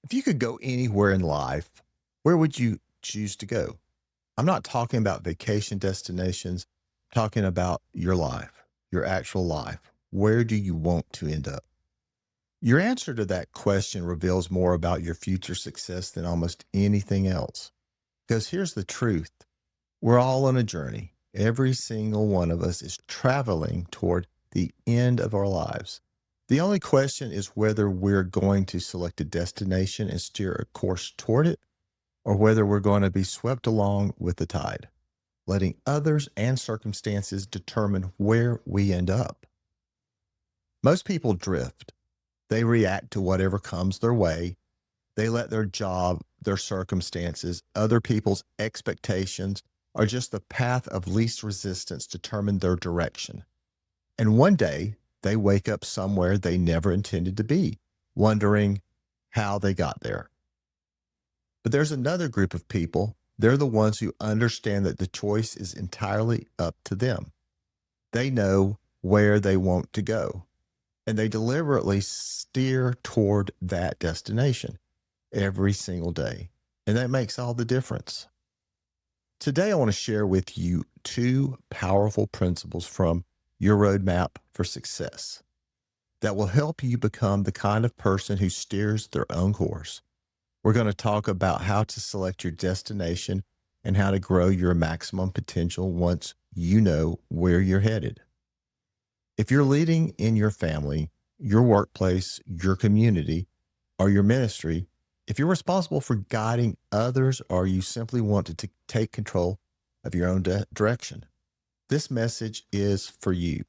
If you could go anywhere in life, where would you choose to go? I'm not talking about vacation destinations, I'm talking about your life, your actual life. Where do you want to end up? Your answer to that question reveals more about your future success than almost anything else. Because here's the truth, we're all on a journey. Every single one of us is traveling toward the end of our lives. The only question is whether we're going to select a destination and steer a course toward it, or whether we're going to be swept along with the tide, letting others and circumstances determine where we end up. Most people drift. They react to whatever comes their way. They let their job, their circumstances, other people's expectations, or just the path of least resistance determine their direction. And one day, they wake up somewhere they never intended to be, wondering how they got there. But there's another group of people. They're the ones who understand that the choice is entirely up to them. They know where they want to go, and they deliberately steer toward that destination every single day. And that makes all the difference. Today, I want to share with you two powerful principles from your roadmap for success that will help you become the kind of person who steers their own course. We're going to talk about how to select your destination and how to grow your maximum potential once you know where you're headed. If you're leading in your family, your workplace, your community, or your ministry, if you're responsible for guiding others or you simply want to take control of your own direction, this message is for you.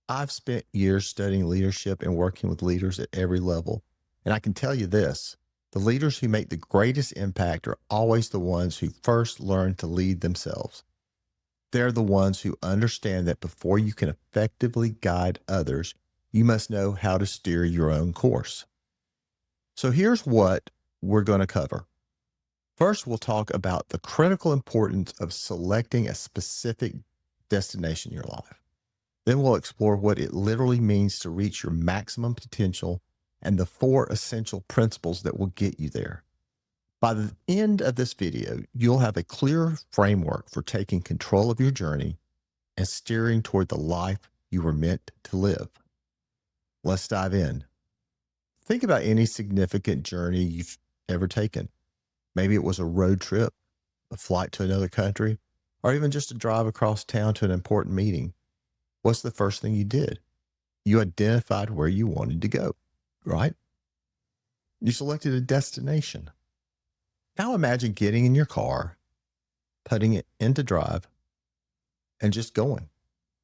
I've spent years studying leadership and working with leaders at every level. And I can tell you this, the leaders who make the greatest impact are always the ones who first learn to lead themselves. They're the ones who understand that before you can effectively guide others, you must know how to steer your own course. So here's what we're going to cover. First, we'll talk about the critical importance of selecting a specific destination in your life. Then we'll explore what it literally means to reach your maximum potential and the four essential principles that will get you there. By the end of this video, you'll have a clear framework for taking control of your journey and steering toward the life you were meant to live. Let's dive in. Think about any significant journey you've ever taken. Maybe it was a road trip, a flight to another country, or even just a drive across town to an important meeting. What's the first thing you did? You identified where you wanted to go, right? You selected a destination. Now imagine getting in your car, putting it into drive, and just going.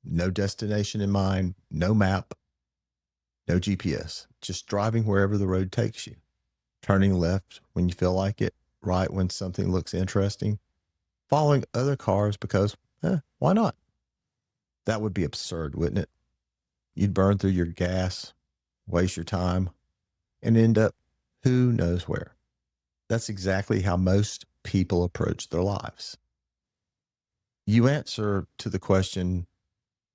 No destination in mind, no map, no GPS, just driving wherever the road takes you. Turning left when you feel like it, right when something looks interesting, following other cars because, why not? That would be absurd, wouldn't it? You'd burn through your gas, waste your time, and end up who knows where. That's exactly how most people approach their lives. You answer to the question,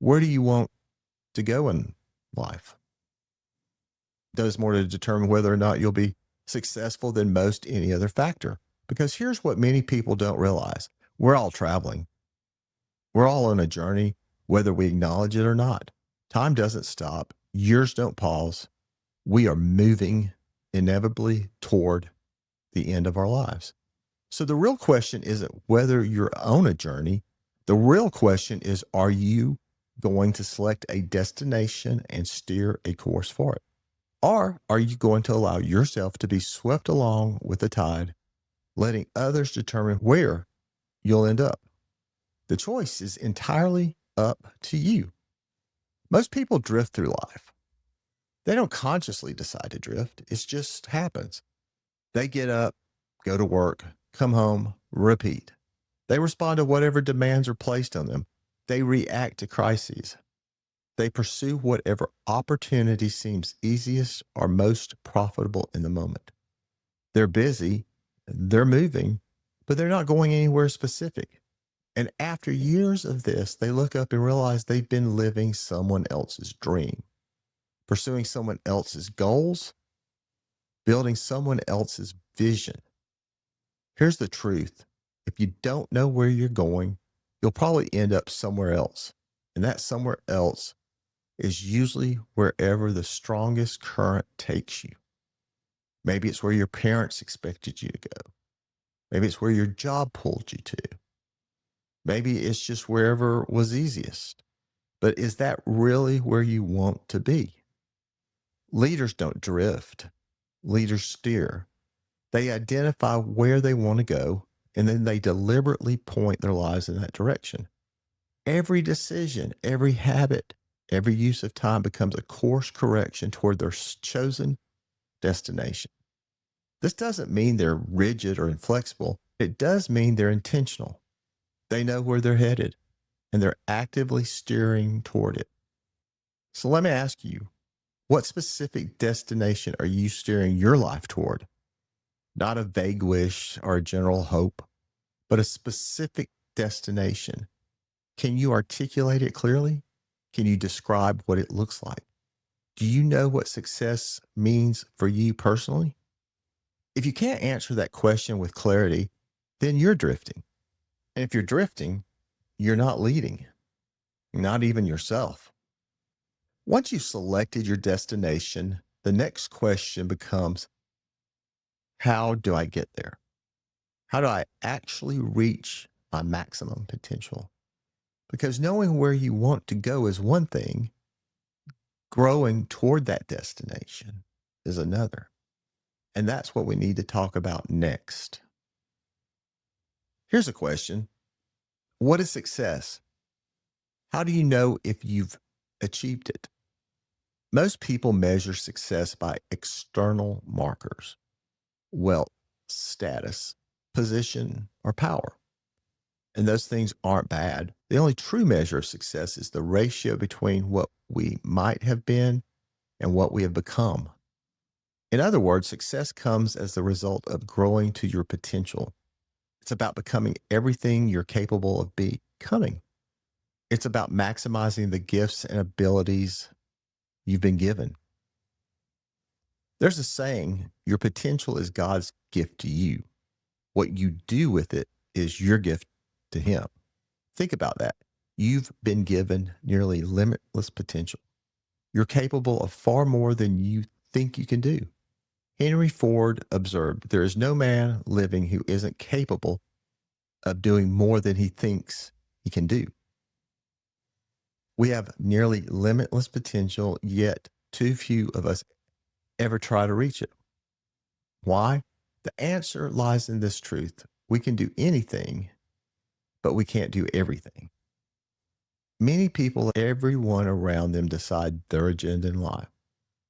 where do you want to go in life? Does more to determine whether or not you'll be successful than most any other factor. Because here's what many people don't realize. We're all traveling. We're all on a journey, whether we acknowledge it or not. Time doesn't stop. Years don't pause. We are moving inevitably toward the end of our lives. So the real question isn't whether you're on a journey. The real question is, are you going to select a destination and steer a course for it? Or are you going to allow yourself to be swept along with the tide, letting others determine where you'll end up? The choice is entirely up to you. Most people drift through life. They don't consciously decide to drift. It just happens. They get up, go to work, come home, repeat. They respond to whatever demands are placed on them. They react to crises. They pursue whatever opportunity seems easiest or most profitable in the moment. They're busy, they're moving, but they're not going anywhere specific. And after years of this, they look up and realize they've been living someone else's dream, pursuing someone else's goals, building someone else's vision. Here's the truth. If you don't know where you're going, you'll probably end up somewhere else. And that somewhere else is usually wherever the strongest current takes you. Maybe it's where your parents expected you to go. Maybe it's where your job pulled you to. Maybe it's just wherever was easiest. But is that really where you want to be? Leaders don't drift, leaders steer. They identify where they want to go, and then they deliberately point their lives in that direction. Every decision, every habit, every use of time becomes a course correction toward their chosen destination. This doesn't mean they're rigid or inflexible. It does mean they're intentional. They know where they're headed and they're actively steering toward it. So let me ask you, what specific destination are you steering your life toward? Not a vague wish or a general hope, but a specific destination. Can you articulate it clearly? Can you describe what it looks like? Do you know what success means for you personally? If you can't answer that question with clarity, then you're drifting. And if you're drifting, you're not leading, not even yourself. Once you've selected your destination, the next question becomes, how do I get there? How do I actually reach my maximum potential? Because knowing where you want to go is one thing, growing toward that destination is another. And that's what we need to talk about next. Here's a question. What is success? How do you know if you've achieved it? Most people measure success by external markers, wealth, status, position, or power. And those things aren't bad. The only true measure of success is the ratio between what we might have been and what we have become. In other words, success comes as the result of growing to your potential. It's about becoming everything you're capable of becoming. It's about maximizing the gifts and abilities you've been given. There's a saying, your potential is God's gift to you. What you do with it is your gift to Him. Think about that. You've been given nearly limitless potential. You're capable of far more than you think you can do. Henry Ford observed, there is no man living who isn't capable of doing more than he thinks he can do. We have nearly limitless potential, yet too few of us ever try to reach it. Why? The answer lies in this truth. We can do anything, but we can't do everything. Many people, everyone around them decide their agenda in life.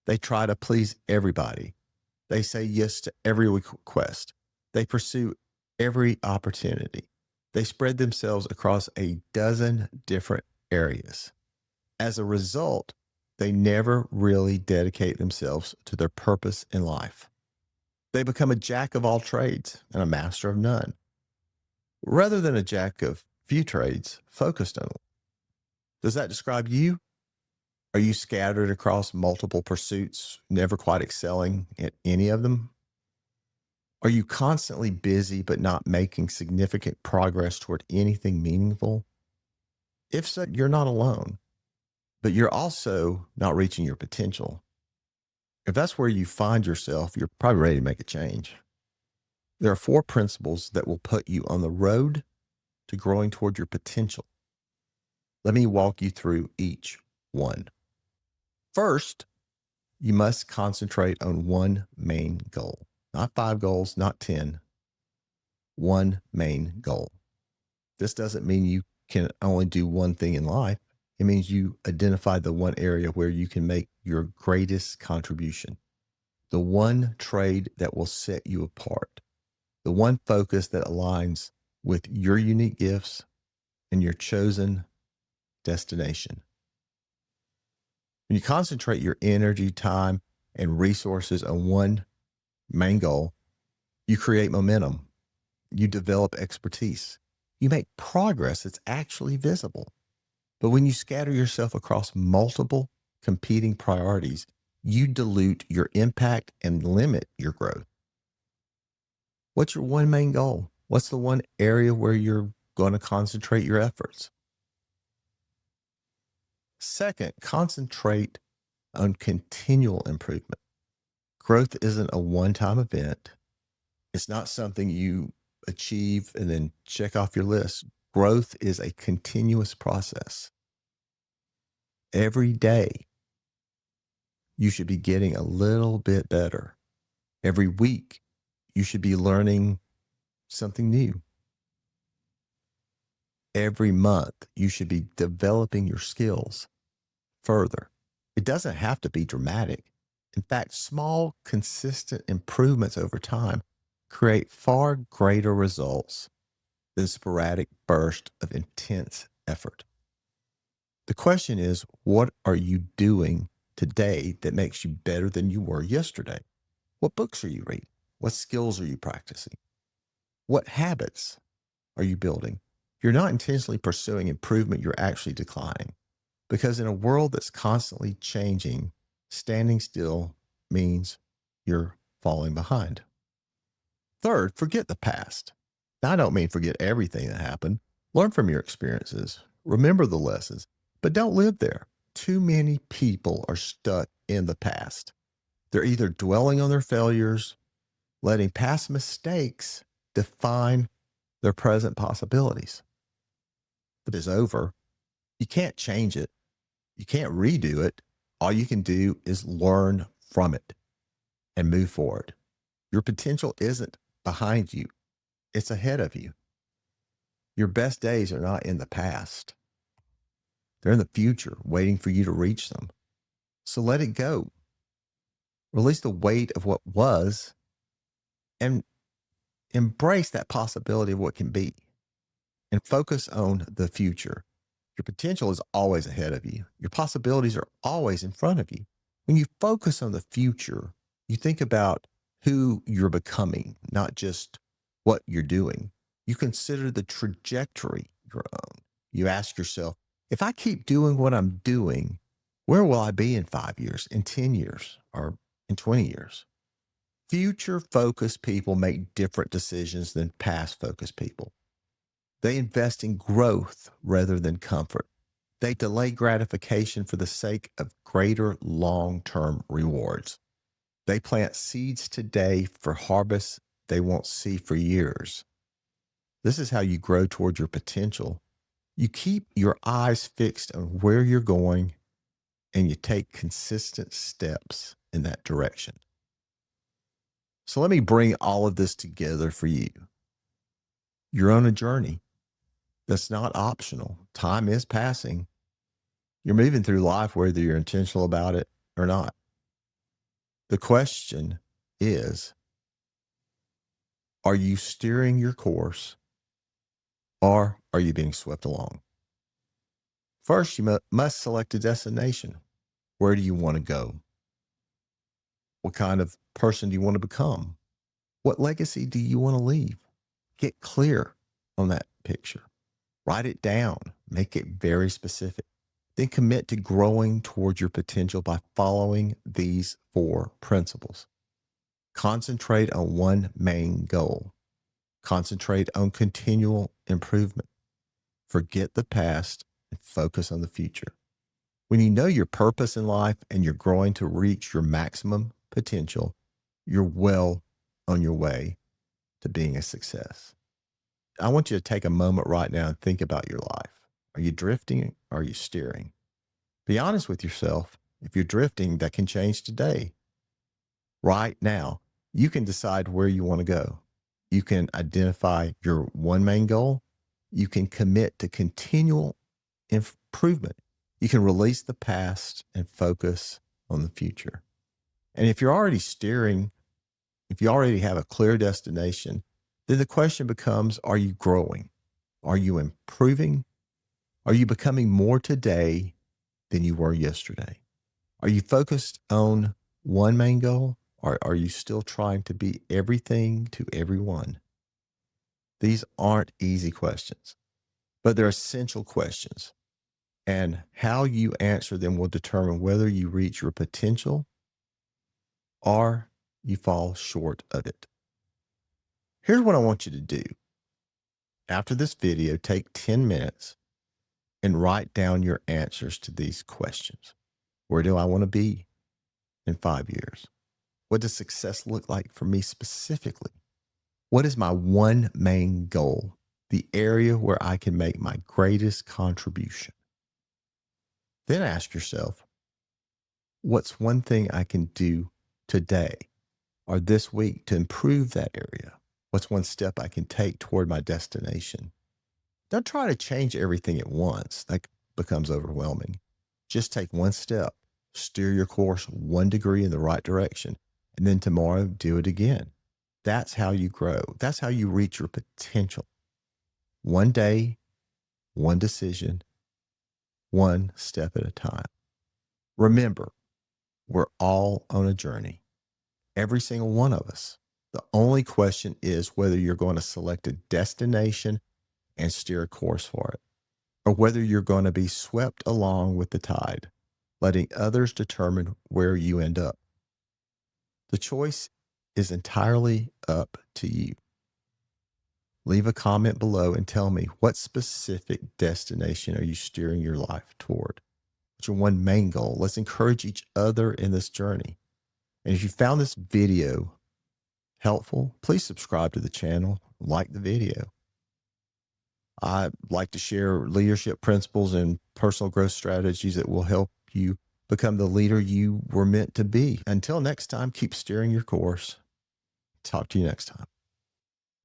They try to please everybody. They say yes to every request. They pursue every opportunity. They spread themselves across a dozen different areas. As a result, they never really dedicate themselves to their purpose in life. They become a jack of all trades and a master of none, rather than a jack of few trades focused on. Does that describe you? Are you scattered across multiple pursuits, never quite excelling at any of them? Are you constantly busy but not making significant progress toward anything meaningful? If so, you're not alone, but you're also not reaching your potential. If that's where you find yourself, you're probably ready to make a change. There are 4 principles that will put you on the road to growing toward your potential. Let me walk you through each one. First, you must concentrate on one main goal, not 5 goals, not 10, one main goal. This doesn't mean you can only do one thing in life. It means you identify the one area where you can make your greatest contribution, the one trade that will set you apart, the one focus that aligns with your unique gifts and your chosen destination. When you concentrate your energy, time, and resources on one main goal, you create momentum, you develop expertise, you make progress that's actually visible. But when you scatter yourself across multiple competing priorities, you dilute your impact and limit your growth. What's your one main goal? What's the one area where you're going to concentrate your efforts? Second, concentrate on continual improvement. Growth isn't a one time event, it's not something you achieve and then check off your list. Growth is a continuous process. Every day, you should be getting a little bit better. Every week, you should be learning something new. Every month, you should be developing your skills further. It doesn't have to be dramatic. In fact, small, consistent improvements over time create far greater results than sporadic bursts of intense effort. The question is, what are you doing today that makes you better than you were yesterday? What books are you reading? What skills are you practicing? What habits are you building? If you're not intentionally pursuing improvement, you're actually declining. Because in a world that's constantly changing, standing still means you're falling behind. Third, forget the past. Now, I don't mean forget everything that happened. Learn from your experiences, remember the lessons, but don't live there. Too many people are stuck in the past. They're either dwelling on their failures, letting past mistakes define their present possibilities. If it is over, you can't change it. You can't redo it. All you can do is learn from it and move forward. Your potential isn't behind you, it's ahead of you. Your best days are not in the past, they're in the future, waiting for you to reach them. So let it go. Release the weight of what was and embrace that possibility of what can be and focus on the future. Your potential is always ahead of you. Your possibilities are always in front of you. When you focus on the future, you think about who you're becoming, not just what you're doing. You consider the trajectory you're on. You ask yourself, if I keep doing what I'm doing, where will I be in 5 years, in 10 years, or in 20 years? Future focused people make different decisions than past focused people. They invest in growth rather than comfort. They delay gratification for the sake of greater long term rewards. They plant seeds today for harvests they won't see for years. This is how you grow toward your potential. You keep your eyes fixed on where you're going and you take consistent steps in that direction. So let me bring all of this together for you. You're on a journey that's not optional. Time is passing. You're moving through life whether you're intentional about it or not. The question is, are you steering your course or are you being swept along? First, you must select a destination. Where do you want to go? What kind of person do you want to become? What legacy do you want to leave? Get clear on that picture. Write it down. Make it very specific. Then commit to growing towards your potential by following these 4 principles. Concentrate on one main goal. Concentrate on continual improvement. Forget the past and focus on the future. When you know your purpose in life and you're growing to reach your maximum potential, you're well on your way to being a success. I want you to take a moment right now and think about your life. Are you drifting or are you steering? Be honest with yourself. If you're drifting, that can change today. Right now, you can decide where you want to go. You can identify your one main goal. You can commit to continual improvement. You can release the past and focus on the future. And if you're already steering, if you already have a clear destination, then the question becomes, are you growing? Are you improving? Are you becoming more today than you were yesterday? Are you focused on one main goal, or are you still trying to be everything to everyone? These aren't easy questions, but they're essential questions. And how you answer them will determine whether you reach your potential or you fall short of it. Here's what I want you to do. After this video, take 10 minutes and write down your answers to these questions. Where do I want to be in 5 years? What does success look like for me specifically? What is my one main goal? The area where I can make my greatest contribution. Then ask yourself, what's one thing I can do today or this week to improve that area? What's one step I can take toward my destination? Don't try to change everything at once. That becomes overwhelming. Just take one step, steer your course 1 degree in the right direction, and then tomorrow do it again. That's how you grow. That's how you reach your potential. One day, one decision, one step at a time. Remember, we're all on a journey. Every single one of us. The only question is whether you're going to select a destination and steer a course for it, or whether you're going to be swept along with the tide, letting others determine where you end up. The choice is entirely up to you. Leave a comment below and tell me, what specific destination are you steering your life toward? What's your one main goal? Let's encourage each other in this journey. And if you found this video helpful, please subscribe to the channel, like the video. I like to share leadership principles and personal growth strategies that will help you become the leader you were meant to be. Until next time, keep steering your course. Talk to you next time.